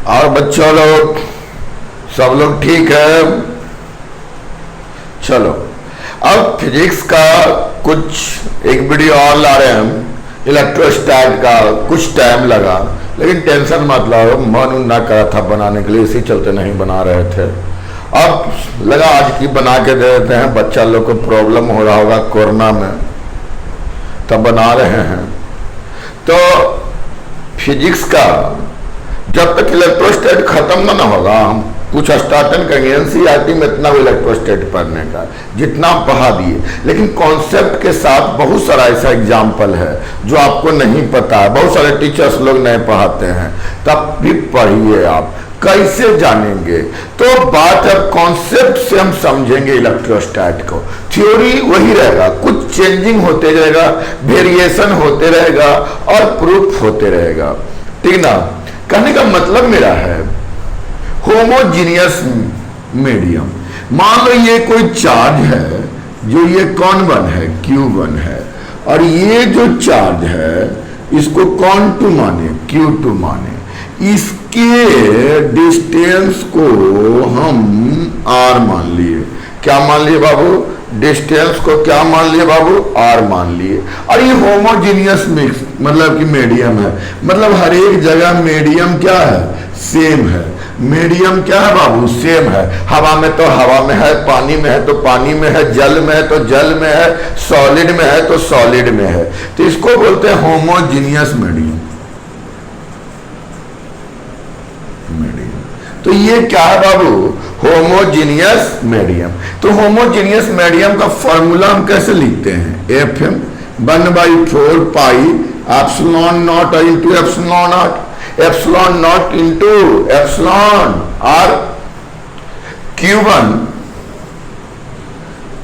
और बच्चों लोग सब लोग ठीक है? चलो अब फिजिक्स का कुछ एक वीडियो और ला रहे हैं हम, इलेक्ट्रोस्टैट का। कुछ टाइम लगा लेकिन टेंशन मत लो, मन ना करा था बनाने के लिए, इसी चलते नहीं बना रहे थे। अब लगा आज की बना के दे देते हैं, बच्चा लोग को प्रॉब्लम हो रहा होगा कोरोना में, तब बना रहे हैं। तो फिजिक्स का जब तक इलेक्ट्रोस्टैट खत्म ना होगा हम कुछ स्टार्टन करेंगे। एनसीईआरटी में इतना भी इलेक्ट्रोस्टैट पढ़ने का जितना पढ़ा दिए, लेकिन कॉन्सेप्ट के साथ बहुत सारा ऐसा एग्जाम्पल है जो आपको नहीं पता है, बहुत सारे टीचर्स लोग नहीं पढ़ाते हैं, तब भी पढ़िए। आप कैसे जानेंगे? तो बात अब कॉन्सेप्ट से हम समझेंगे इलेक्ट्रोस्टैट को। थ्योरी वही रहेगा, कुछ चेंजिंग होते रहेगा, वेरिएशन होते रहेगा और प्रूफ होते रहेगा, ठीक ना। कहने का मतलब मेरा है होमोजीनियस मीडियम। मान लो ये कोई चार्ज है, जो ये कौन है, Q1 है, और ये जो चार्ज है इसको कौन टू माने, Q2 माने। इसके डिस्टेंस को हम R मान लिए। क्या मान लिए बाबू? डिस्टेंस को क्या मान लिए बाबू? R मान लिए। और ये होमोजीनियस मिक्स मतलब कि मीडियम है, मतलब हर एक जगह मीडियम क्या है? सेम है। मीडियम क्या है बाबू? सेम है। हवा में तो हवा में है, पानी में है तो पानी में है, जल में है तो जल में है, सॉलिड में है तो सॉलिड में है। तो इसको बोलते हैं होमोजीनियस मीडियम। तो ये क्या है बाबू? Homogeneous medium. तो होमोजीनियस मीडियम का फॉर्मूला हम कैसे लिखते हैं? FM 1/4 pi epsilon naught into epsilon naught, epsilon naught into epsilon R Q1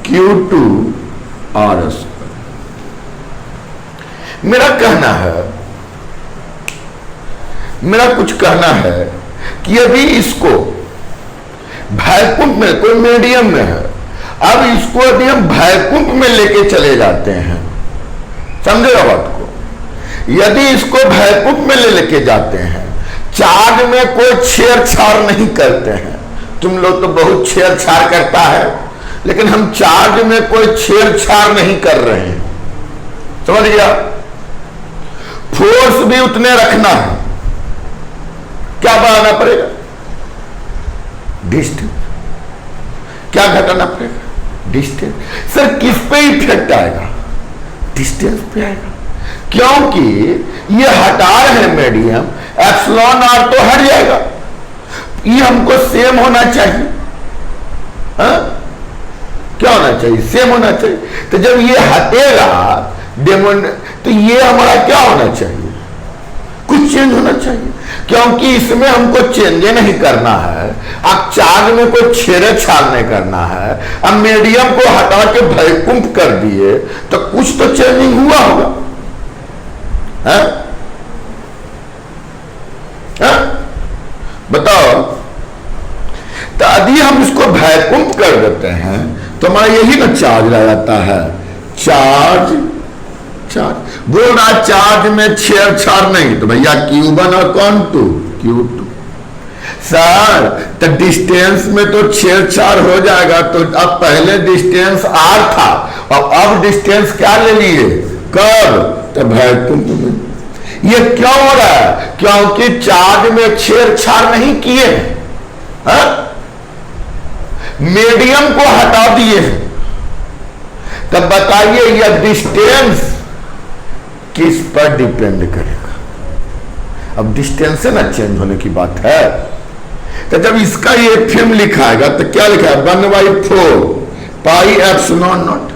Q2 R²। मेरा कहना है, मेरा कुछ कहना है कि अभी इसको वैकुंठ में, कोई मीडियम में है, अब इसको यदि हम वैकुंठ में लेके चले जाते हैं, समझेगा बात को? यदि इसको वैकुंठ में लेके जाते हैं, चार्ज में कोई छेड़छाड़ नहीं करते हैं। तुम लोग तो बहुत छेड़छाड़ करता है, लेकिन हम चार्ज में कोई छेड़छाड़ नहीं कर रहे हैं, समझ गया? फोर्स भी उतने रखना है, क्या बढ़ाना पड़ेगा? डिस्टेंस। क्या घटाना पड़ेगा? डिस्टेंस। सर किस पे इफेक्ट आएगा? डिस्टेंस पे आएगा, क्योंकि ये हटा रहे मीडियम, एप्सिलॉन R तो हट जाएगा। ये हमको सेम होना चाहिए, हाँ? क्या होना चाहिए? सेम होना चाहिए। तो जब ये हटेगा तो ये हमारा क्या होना चाहिए? कुछ चेंज होना चाहिए, क्योंकि इसमें हमको चेंज नहीं करना है। अब चार्ज में कोई छेड़छाड़ नहीं करना है। अब मीडियम को हटा के वैकुंठ कर दिए तो कुछ तो चेंजिंग हुआ होगा, है? है? बताओ। तो यदि हम इसको वैकुंठ कर देते हैं तो हमारा यही ना चार्ज रह जाता है। चार्ज बोल रहा चार्ज में छेड़छाड़ नहीं, तो भैया Q1 और कौन टू? Q2। सर तो डिस्टेंस में तो छेड़छाड़ हो जाएगा, तो अब पहले डिस्टेंस R था और अब डिस्टेंस क्या ले लिए? कब? तो वैकुंठ में। ये क्यों हो रहा है? क्योंकि चार्ज में छेड़छाड़ नहीं किए, मीडियम को हटा दिए। तब बताइए यह डिस्टेंस किस पर डिपेंड करेगा? अब डिस्टेंस से ना चेंज होने की बात है। तो जब इसका ये FM लिखाएगा तो क्या लिखा है? 1/4 pi epsilon not,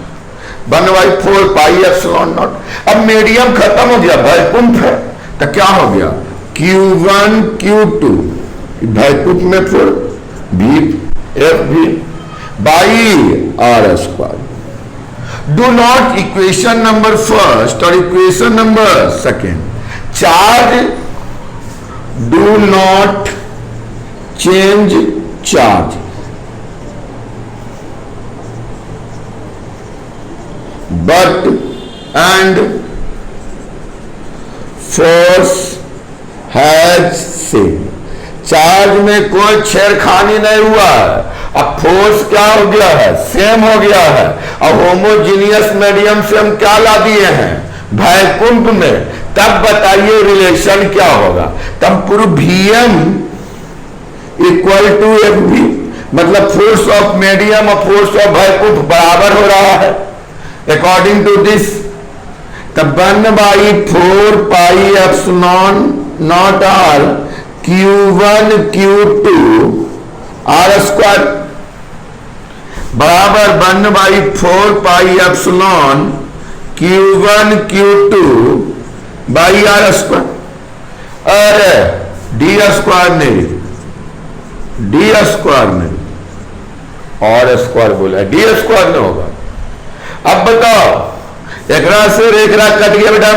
1/4 pi epsilon not. अब मीडियम खत्म हो गया, वैकुंठ है, तो क्या हो गया? Q1 Q2 वैकुंठ में फिर FV by R²। Do not equation number first or equation number second. Charge do not change charge, but and force has same. Charge में कोई छेड़खानी नहीं हुआ है, अब फोर्स क्या हो गया है, सेम हो गया है। अब होमोजीनियस मीडियम से हम क्या ला दिए हैं, वैकुंठ में, तब बताइए रिलेशन क्या होगा। तब पूरा Vm इक्वल टू Fv, मतलब फोर्स ऑफ मीडियम और फोर्स ऑफ वैकुंठ बराबर हो रहा है अकॉर्डिंग टू दिस। तब 1/4 pi epsilon not R Q1 Q2 R square बराबर 1/4 pi epsilon Q1 Q2 by R square. अरे डी स्क्वायर नहीं, डी स्क्वायर नहीं, और स्क्वायर बोला, डी स्क्वायर नहीं होगा। अब बताओ, एकरा से एकरा कट गया बेटा,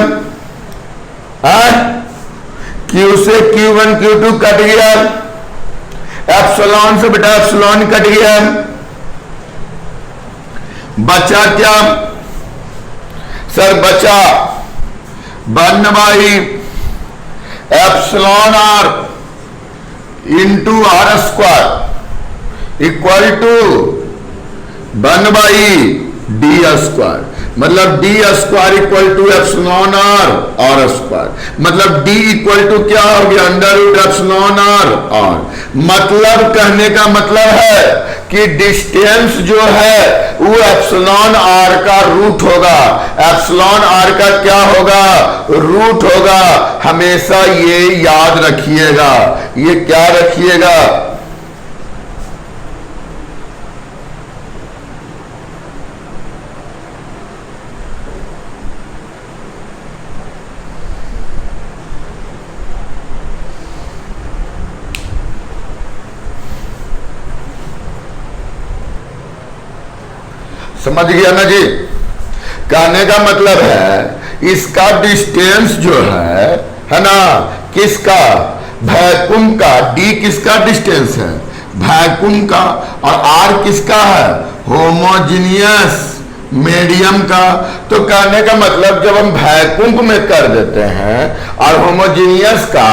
Q से Q1 Q2 कट गया, एप्सिलॉन से बेटा एप्सिलॉन कट गया, बचा क्या सर, बचा 1/, epsilon r into r square equal to 1/d square, मतलब d square equal to epsilon r square, मतलब डी इक्वल टू क्या हो गया, अंडर रूट एप्सिलॉन आर। मतलब कहने का मतलब है कि डिस्टेंस जो है वो एप्सिलॉन आर का रूट होगा, एप्सिलॉन आर का क्या होगा, रूट होगा। हमेशा ये याद रखिएगा, ये क्या रखिएगा, समझ गया ना जी। कहने का मतलब है इसका डिस्टेंस जो है ना, किसका, वैक्यूम का, डी किसका डिस्टेंस है, वैक्यूम का, और आर किसका है, होमोजीनियस मीडियम का। तो कहने का मतलब जब हम वैक्यूम में कर देते हैं और होमोजीनियस का,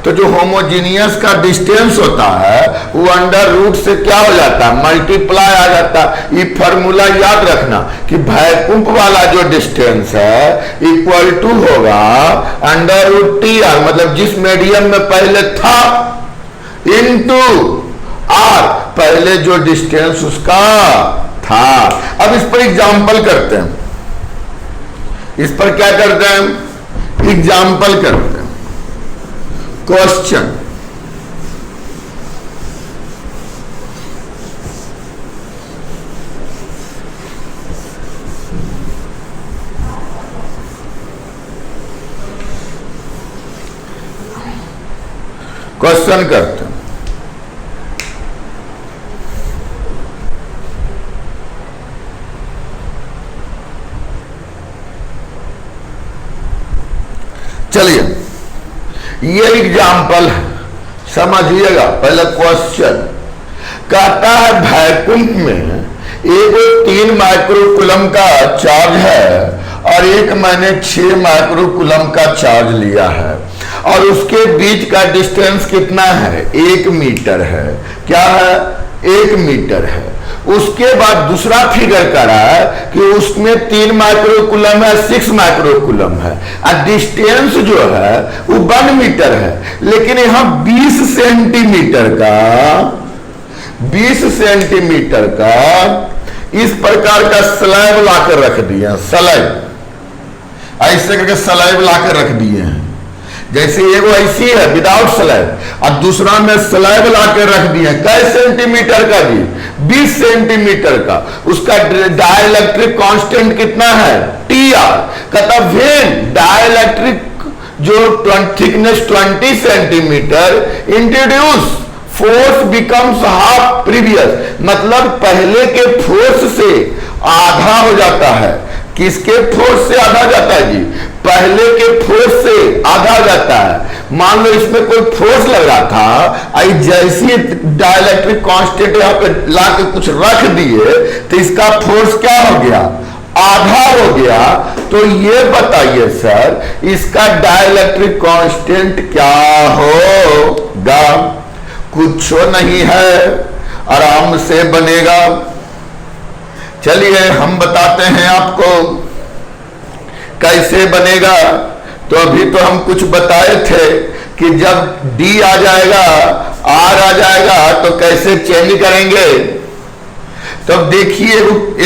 तो जो होमोजीनियस का डिस्टेंस होता है वो अंडर रूट से क्या हो जाता है, मल्टीप्लाई आ जाता है। ये फॉर्मूला याद रखना कि वैक्यूम वाला जो डिस्टेंस है इक्वल टू होगा अंडर रूट टी आर, मतलब जिस मीडियम में पहले था, इनटू आर, पहले जो डिस्टेंस उसका था। अब इस पर एग्जाम्पल करते हैं, इस पर क्या करते हैं, एग्जाम्पल करते हैं। क्वेश्चन, क्वेश्चन करते हैं। चलिए ये एग्जाम्पल है, समझिएगा। पहले क्वेश्चन कहता है वैक्यूम में एक 3 माइक्रोकूलम का चार्ज है और एक मैंने 6 माइक्रोकूलम का चार्ज लिया है और उसके बीच का डिस्टेंस कितना है, 1 मीटर है। क्या है, 1 मीटर है। उसके बाद दूसरा फिगर करा है कि उसमें 3 माइक्रोकूलम है, 6 माइक्रोकूलम है, और डिस्टेंस जो है वो 1 मीटर है, लेकिन यहां 20 सेंटीमीटर का, 20 सेंटीमीटर का इस प्रकार का स्लैब लाकर रख दिया, स्लैब ऐसे करके स्लैब लाकर रख दिए हैं। जैसे एगो ऐसी है विदाउट स्लैब और दूसरा में स्लैब लाकर रख दिए। कै सेंटीमीटर का जी, 20 सेंटीमीटर का। उसका डाइलेक्ट्रिक कांस्टेंट कितना है, टी आर। कहता वेन डाइलेक्ट्रिक जो thickness 20 centimetre introduce force becomes half previous, मतलब पहले के फोर्स से आधा हो जाता है। किसके फोर्स से आधा जाता है जी, पहले के फोर्स से आधा जाता है। मान लो इसमें कोई फोर्स लग रहा था, आई जैसी डाइलेक्ट्रिक कांस्टेंट यहाँ पे ला के कुछ रख दिए तो इसका फोर्स क्या हो गया, आधा हो गया। तो ये बताइए सर इसका डाइलेक्ट्रिक कांस्टेंट क्या होगा। कुछ नहीं है, आराम से बनेगा। चलिए हम बताते हैं आपको कैसे बनेगा। तो अभी तो हम कुछ बताए थे कि जब डी आ जाएगा, आर आ जाएगा तो कैसे चेंज करेंगे। तो अब देखिए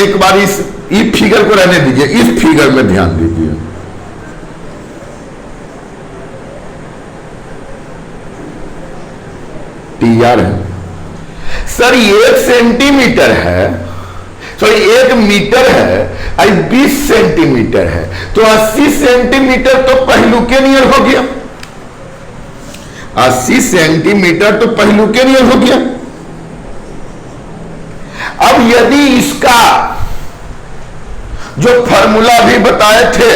एक बार इस फिगर को रहने दीजिए, इस फिगर में ध्यान दीजिए। टी आर है सर, 1 सेंटीमीटर है, सॉरी 1 मीटर है, 20 सेंटीमीटर है, तो 80 सेंटीमीटर तो पहलू के नियर हो गया। 80 सेंटीमीटर तो पहलू के नियर हो गया। अब यदि इसका जो फॉर्मूला भी बताए थे,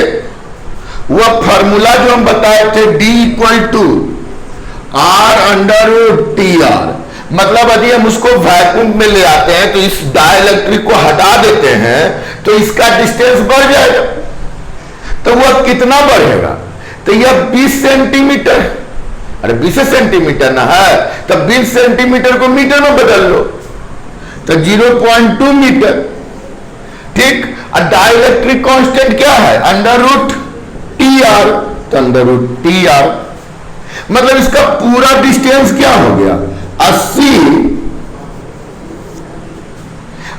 वह फॉर्मूला जो हम बताए थे D = R/√TR, मतलब यदि हम उसको वैक्यूम में ले आते हैं तो इस डाइलेक्ट्रिक को हटा देते हैं तो इसका डिस्टेंस बढ़ जाएगा। तो वह कितना बढ़ेगा? तो यह 20 सेंटीमीटर, अरे 20 सेंटीमीटर ना है, तब 20 सेंटीमीटर को मीटर में बदल लो तो 0.2 मीटर। ठीक, और डाइलेक्ट्रिक कांस्टेंट क्या है? √TR, तो √TR मतलब इसका पूरा डिस्टेंस क्या हो गया?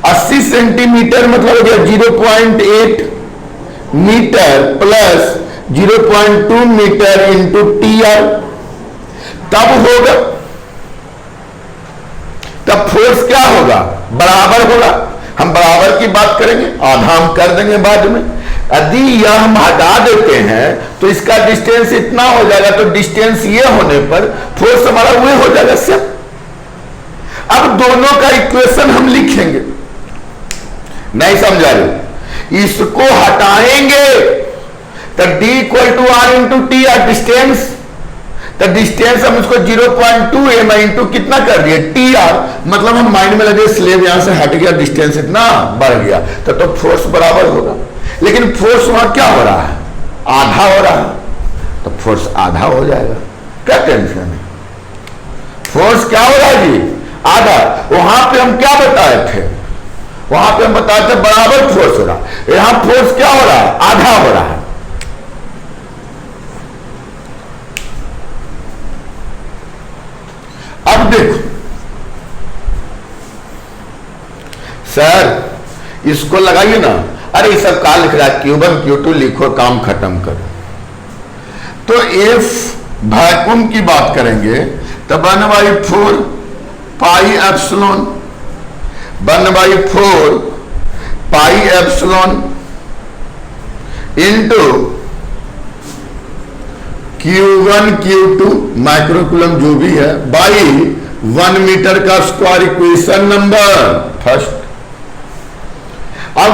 80 सेंटीमीटर मतलब हो गया 0.8 metre plus 0.2 metre into TR। तब होगा, तब फोर्स क्या होगा? बराबर होगा। हम बराबर की बात करेंगे, आधा हम कर देंगे बाद में। यदि यह हम हटा देते हैं तो इसका डिस्टेंस इतना हो जाएगा, तो डिस्टेंस ये होने पर फोर्स हमारा वो हो जाएगा सिर्फ। अब दोनों का इक्वेशन हम लिखेंगे, नहीं समझा रहे? इसको हटाएंगे तो D = R/TR डिस्टेंस, तो डिस्टेंस हम उसको 0.2 m इंटू कितना कर दिए? TR, मतलब हम माइंड में लगे स्लेब यहां से हट गया, डिस्टेंस इतना बढ़ गया, तो फोर्स बराबर होगा। लेकिन फोर्स वहां क्या हो रहा है? आधा हो रहा है, तो फोर्स आधा हो जाएगा, क्या टेंशन है? फोर्स क्या हो रहा है जी? आधा। वहां पे हम क्या बताए थे? वहां पे हम बताए थे बराबर फोर्स हो रहा, यहां फोर्स क्या हो रहा है? आधा हो रहा है। अब देखो सर, इसको लगाइए ना। अरे ये सब कहां लिख रहा है? Q1 Q2 लिखो, काम खत्म करो। तो F वैक्यूम की बात करेंगे तो 1/4 pi epsilon, 1/4 pi epsilon into Q1 Q2 microcoulomb जो भी है बाई 1 मीटर का स्क्वायर, इक्वेशन नंबर फर्स्ट। अब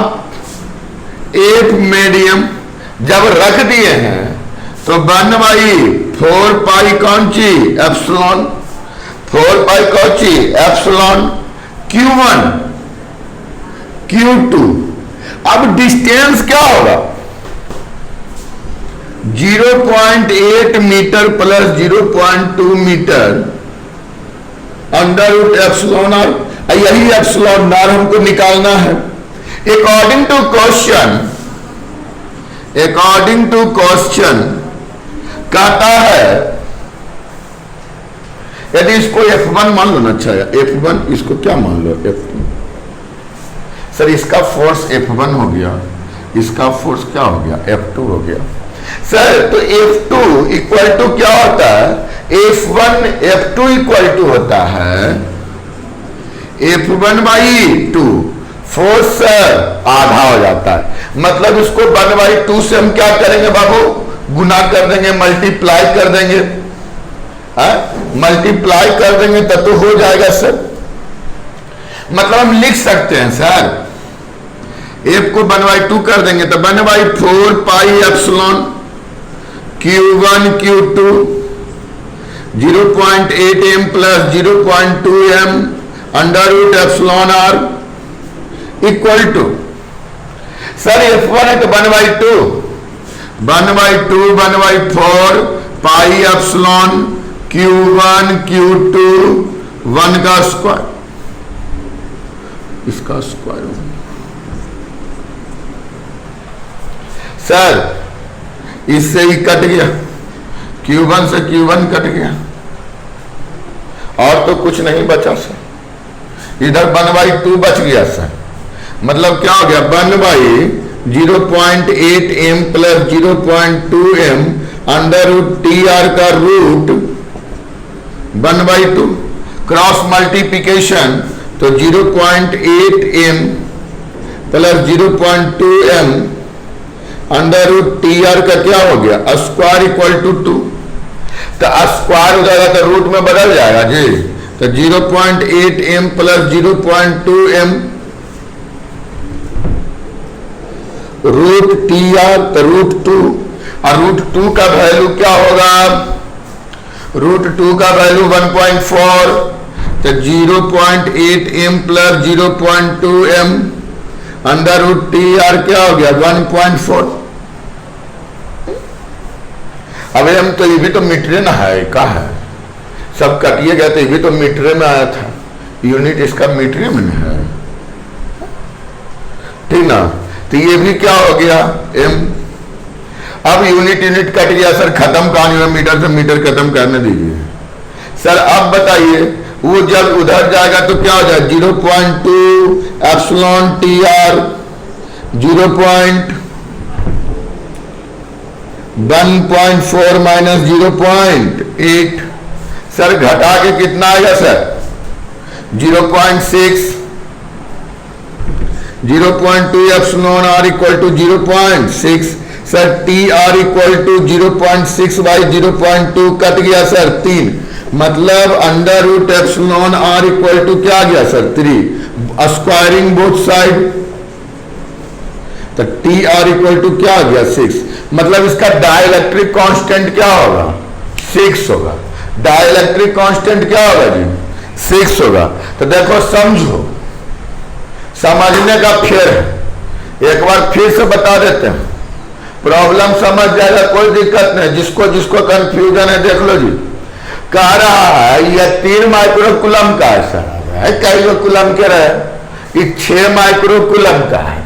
एक मीडियम जब रख दिए हैं तो 1/4 पाई कौन ची? एप्सिलॉन, 4 पाई कौन ची? Epsilon Q1 Q2। अब डिस्टेंस क्या होगा? 0.8 मीटर प्लस 0.2 मीटर √εr। यही εr हमको निकालना है। अकॉर्डिंग टू क्वेश्चन कहता है, यदि इसको F1 मान लो ना, अच्छा F1, इसको क्या मान लो? F2। सर इसका फोर्स F1 हो गया, इसका फोर्स क्या हो गया? F2 हो गया। सर तो F2 इक्वल टू क्या होता है? F1 F2 इक्वल टू होता है F1/2। फोर्स आधा हो जाता है, मतलब इसको 1/2 से हम क्या करेंगे बाबू? गुना कर देंगे, मल्टीप्लाई कर देंगे, मल्टीप्लाई कर देंगे तब तो हो जाएगा सर। मतलब हम लिख सकते हैं सर, F को 1/2 कर देंगे तो 1/4 pi epsilon Q1 Q2 0.8 m plus 0.2 m √εr equal to, sir F1 है तो 1/2 1/4 पाई एप्सिलॉन Q1 Q2 1 का स्क्वायर, इसका स्क्वायर। सर इससे ही कट गया, Q1 से Q1 कट गया, और तो कुछ नहीं बचा सर। इधर 1/2 बच गया सर, मतलब क्या हो गया, 1/0.8m plus 0.2m under root TR का रूट 1/2 क्रॉस मल्टीप्लिकेशन, तो 0.8m plus 0.2m under root TR का क्या हो गया, स्क्वायर इक्वल टू 2। तो स्क्वायर हो जाएगा तो रूट में बदल जाएगा जी, तो 0.8m plus 0.2m root TR, तो रूट 2, और रूट 2 का वैल्यू क्या होगा, रूट 2 का वैल्यू 1.4, तो 0.8m plus 0.2m under root TR क्या हो गया, 1.4। अब हम तो ये भी तो मीटरे ना है, क्या है, सब कटिए गए, तो ये भी तो मीटरे में आया था, यूनिट इसका मीटरे में है, ठीक ना। तो ये भी क्या हो गया m। अब यूनिट कट गया सर, खत्म कहानी में, मीटर से मीटर खत्म करने दीजिए सर। अब बताइए वो जब उधर जाएगा तो क्या हो जाएगा, 0.2 एप्सिलॉन TR 1.4 माइनस 0.8, सर घटा के कितना आएगा sir, 0.6, 0.2 epsilon R equal to 0.6, sir TR equal to 0.6 by 0.2 cut गया सर 3, मतलब under root epsilon R equal to क्या गया सर 3, स्क्वायरिंग बोथ साइड, तो TR इक्वल टू क्या आ गया 6, मतलब इसका डाइलेक्ट्रिक कांस्टेंट क्या होगा, 6 होगा। डाइलेक्ट्रिक कांस्टेंट क्या होगा जी, 6 होगा। तो देखो समझो, समझने का फिर एक बार फिर से बता देते हैं, प्रॉब्लम समझ जाएगा, कोई दिक्कत नहीं, जिसको जिसको कंफ्यूजन है देख लो जी। कह रहा है यह 3 माइक्रो कूलम का है सर, कई कूलम के रहे, ये 6 माइक्रो कूलम का है,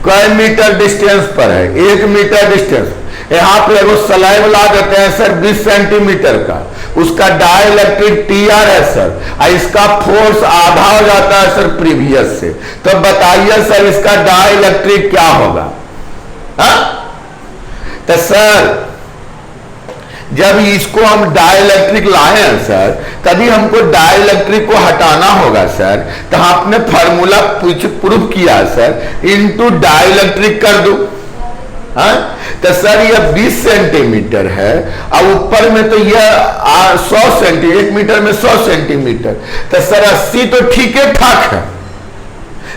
कई मीटर डिस्टेंस पर है, 1 मीटर डिस्टेंस, यहाँ पे एगो स्लाइव ला देते हैं सर 20 सेंटीमीटर का, उसका डाइलेक्ट्रिक TR है सर, इसका फोर्स आधा हो जाता है सर प्रीवियस से, तो बताइए सर इसका डाइलेक्ट्रिक क्या होगा। तो सर जब इसको हम डाइलेक्ट्रिक लाए हैं सर, तभी हमको डाइलेक्ट्रिक को हटाना होगा सर, तो आपने फार्मूला प्रूफ किया सर, इनटू डाइलेक्ट्रिक कर दो। तो सर ये 20 सेंटीमीटर है, और ऊपर में तो ये 100 सेंटीमीटर, 1 मीटर में 100 सेंटीमीटर, तो सर 80 तो ठीक है ठाक है,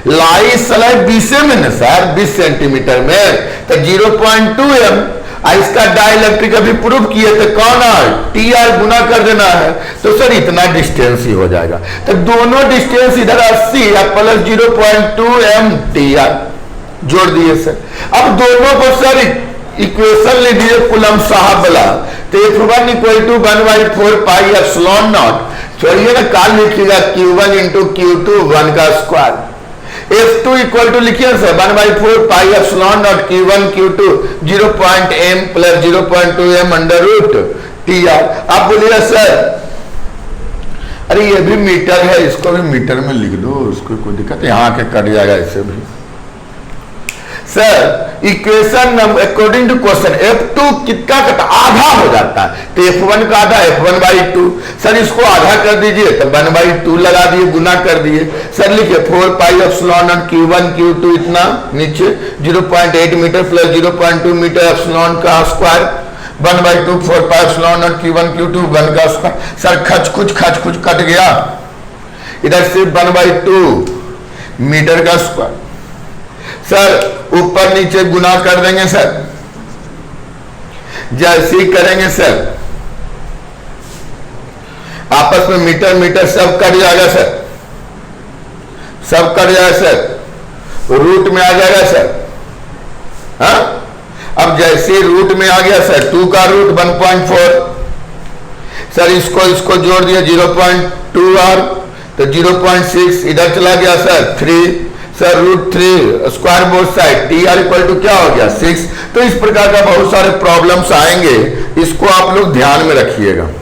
लाई स्लाइड 20 में ना सर, 20 सेंटीमीटर में, तो 0.2m, इसका डाइलेक्ट्रिक अभी प्रूफ किए थे, कौन है TR गुना कर देना है, तो सर इतना डिस्टेंस ही हो जाएगा। तो दोनों डिस्टेंस इधर 80 प्लस 0.2m TR जोड़ दिए सर। अब दोनों को सर इक्वेशन ले दीजिए कूलम साहब वाला, तो F1 equal to 1/4 pi epsilon not, छोड़िए ना, काल लिखिएगा Q1 इंटू Q2 1 का स्क्वायर, F2 इक्वल टू लिखिए sir 1/4 pi epsilon not Q1 Q2 0.m plus 0.2m under root TR। आप बोलिए सर अरे ये भी मीटर है, इसको भी मीटर में लिख दो, उसको कोई दिक्कत, यहाँ के कट जाएगा इससे भी sir. Equation according to question F2 कितना कटा, आधा हो जाता है, तो F1 का आधा F1/2, सर इसको आधा कर दीजिए, तो 1/2 लगा दिए, गुना कर दिए सर, लिखिए 4 पाई एप्सिलॉन नॉट Q1 Q2 इतना नीचे 0.8 मीटर प्लस 0.2 मीटर एप्सिलॉन का square 1/2 4 pi epsilon not Q1 Q2 1 का स्क्वायर। सर खच कुछ कट गया, इधर सिर्फ 1/2 मीटर का स्क्वायर, सर ऊपर नीचे गुना कर देंगे सर, जैसे ही करेंगे सर आपस में मीटर मीटर सब कट जाएगा सर, सब कट जाएगा सर, रूट में आ जाएगा सर। हाँ अब जैसे रूट में आ गया सर, 2 का रूट 1.4, सर इसको जोड़ दिया 0.2r, तो 0.6 इधर चला गया sir 3 sir √3 square both side T R equal to क्या हो गया 6। तो इस प्रकार का बहुत सारे प्रॉब्लम्स आएंगे, इसको आप लोग ध्यान में रखिएगा।